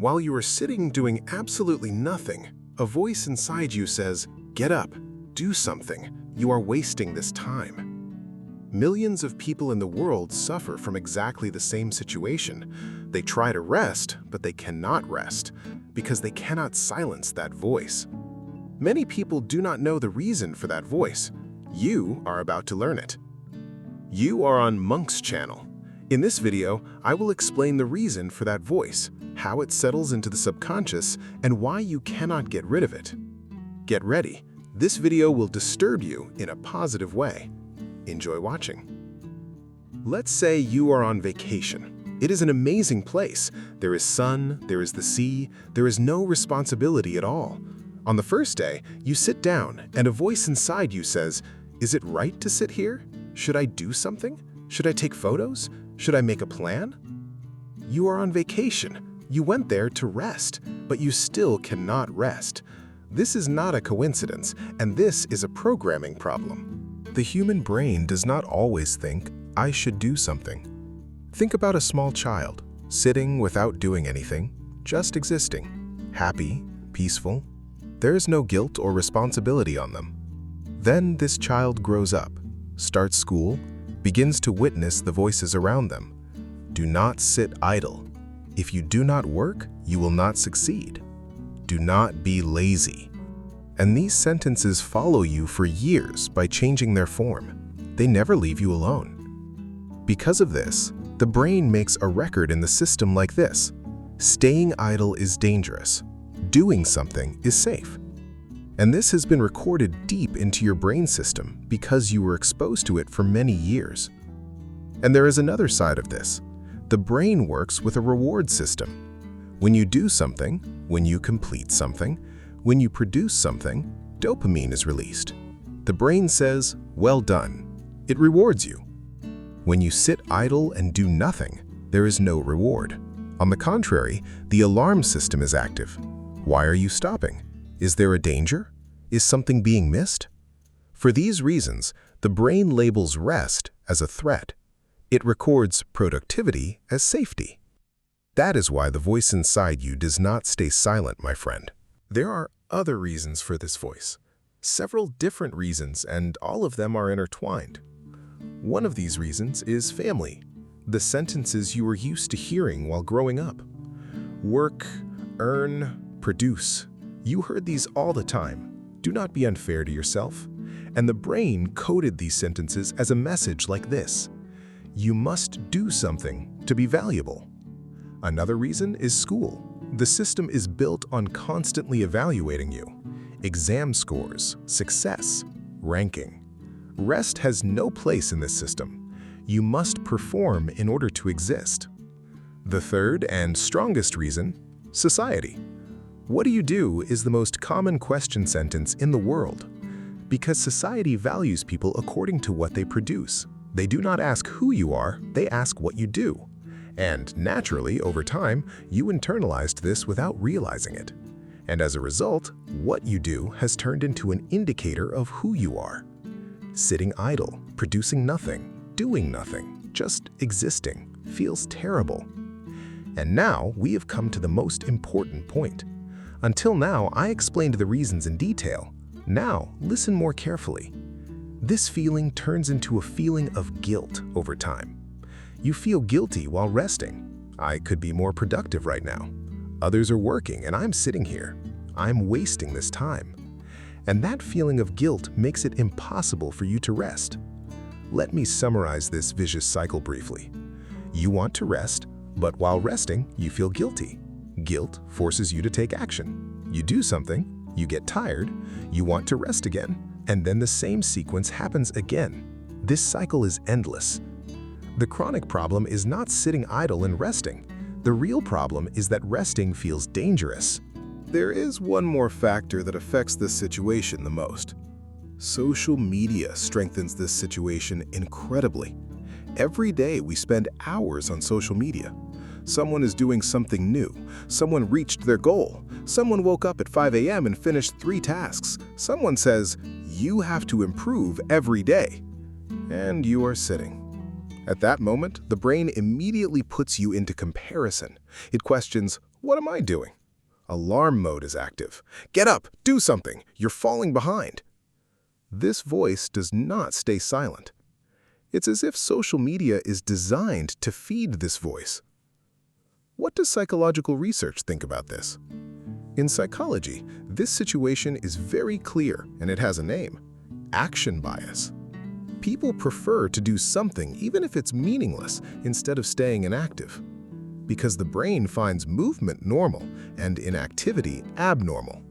While you are sitting doing absolutely nothing, a voice inside you says, "Get up, do something, you are wasting this time." Millions of people in the world suffer from exactly the same situation. They try to rest, but they cannot rest because they cannot silence that voice. Many people do not know the reason for that voice. You are about to learn it. You are on Monk's channel. In this video, I will explain the reason for that voice, how it settles into the subconscious, and why you cannot get rid of it. Get ready. This video will disturb you in a positive way. Enjoy watching. Let's say you are on vacation. It is an amazing place. There is sun, there is the sea, there is no responsibility at all. On the first day, you sit down and a voice inside you says, "Is it right to sit here? Should I do something? Should I take photos? Should I make a plan?" You are on vacation. You went there to rest, but you still cannot rest. This is not a coincidence, and this is a programming problem. The human brain does not always think, "I should do something." Think about a small child, sitting without doing anything, just existing, happy, peaceful. There is no guilt or responsibility on them. Then this child grows up, starts school, begins to witness the voices around them. Do not sit idle. If you do not work, you will not succeed. Do not be lazy. And these sentences follow you for years by changing their form. They never leave you alone. Because of this, the brain makes a record in the system like this: staying idle is dangerous. Doing something is safe. And this has been recorded deep into your brain system because you were exposed to it for many years. And there is another side of this. The brain works with a reward system. When you do something, when you complete something, when you produce something, dopamine is released. The brain says, "Well done." It rewards you. When you sit idle and do nothing, there is no reward. On the contrary, the alarm system is active. Why are you stopping? Is there a danger? Is something being missed? For these reasons, the brain labels rest as a threat. It records productivity as safety. That is why the voice inside you does not stay silent, my friend. There are other reasons for this voice. Several different reasons, and all of them are intertwined. One of these reasons is family, the sentences you were used to hearing while growing up. Work, earn, produce. You heard these all the time. Do not be unfair to yourself. And the brain coded these sentences as a message like this: you must do something to be valuable. Another reason is school. The system is built on constantly evaluating you. Exam scores, success, ranking. Rest has no place in this system. You must perform in order to exist. The third and strongest reason, society. What do you do is the most common question sentence in the world. Because society values people according to what they produce. They do not ask who you are, they ask what you do. And naturally, over time, you internalized this without realizing it. And as a result, what you do has turned into an indicator of who you are. Sitting idle, producing nothing, doing nothing, just existing, feels terrible. And now we have come to the most important point. Until now, I explained the reasons in detail. Now, listen more carefully. This feeling turns into a feeling of guilt over time. You feel guilty while resting. I could be more productive right now. Others are working and I'm sitting here. I'm wasting this time. And that feeling of guilt makes it impossible for you to rest. Let me summarize this vicious cycle briefly. You want to rest, but while resting, you feel guilty. Guilt forces you to take action. You do something, you get tired, you want to rest again, and then the same sequence happens again. This cycle is endless. The chronic problem is not sitting idle and resting. The real problem is that resting feels dangerous. There is one more factor that affects this situation the most. Social media strengthens this situation incredibly. Every day we spend hours on social media. Someone is doing something new. Someone reached their goal. Someone woke up at 5 a.m. and finished 3 tasks. Someone says, "You have to improve every day." And you are sitting. At that moment, the brain immediately puts you into comparison. It questions, What am I doing? Alarm mode is active. Get up, do something, you're falling behind. This voice does not stay silent. It's as if social media is designed to feed this voice. What does psychological research think about this? In psychology, this situation is very clear, and it has a name: action bias. People prefer to do something even if it's meaningless instead of staying inactive, because the brain finds movement normal and inactivity abnormal.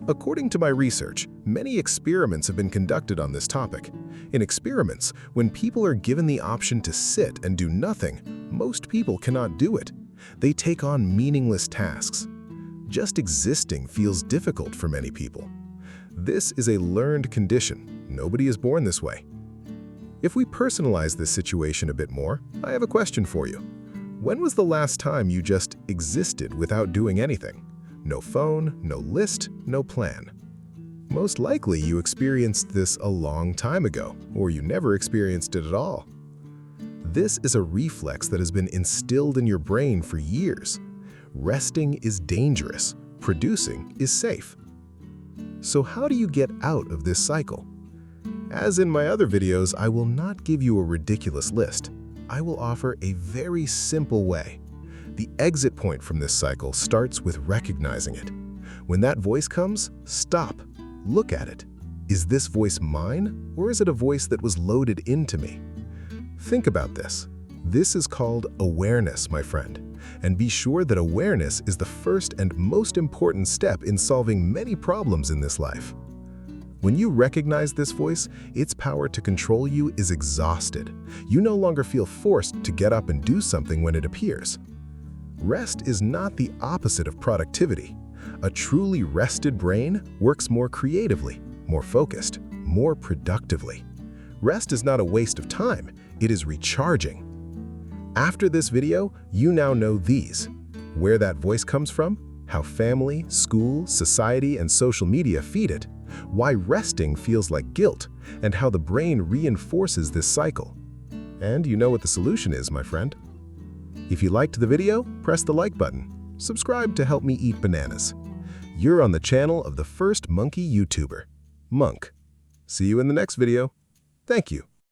According to my research, many experiments have been conducted on this topic. In experiments, when people are given the option to sit and do nothing, most people cannot do it. They take on meaningless tasks. Just existing feels difficult for many people. This is a learned condition. Nobody is born this way. If we personalize this situation a bit more, I have a question for you. When was the last time you just existed without doing anything? No phone, no list, no plan. Most likely you experienced this a long time ago, or you never experienced it at all. This is a reflex that has been instilled in your brain for years. Resting is dangerous, producing is safe. So how do you get out of this cycle? As in my other videos, I will not give you a ridiculous list. I will offer a very simple way. The exit point from this cycle starts with recognizing it. When that voice comes, stop. Look at it. Is this voice mine, or is it a voice that was loaded into me? Think about this. This is called awareness, my friend. And be sure that awareness is the first and most important step in solving many problems in this life. When you recognize this voice, its power to control you is exhausted. You no longer feel forced to get up and do something when it appears. Rest is not the opposite of productivity. A truly rested brain works more creatively, more focused, more productively. Rest is not a waste of time, it is recharging. After this video, you now know these: where that voice comes from, how family, school, society, and social media feed it, why resting feels like guilt, and how the brain reinforces this cycle. And you know what the solution is, my friend. If you liked the video, press the like button. Subscribe to help me eat bananas. You're on the channel of the first monkey YouTuber, Monk. See you in the next video. Thank you.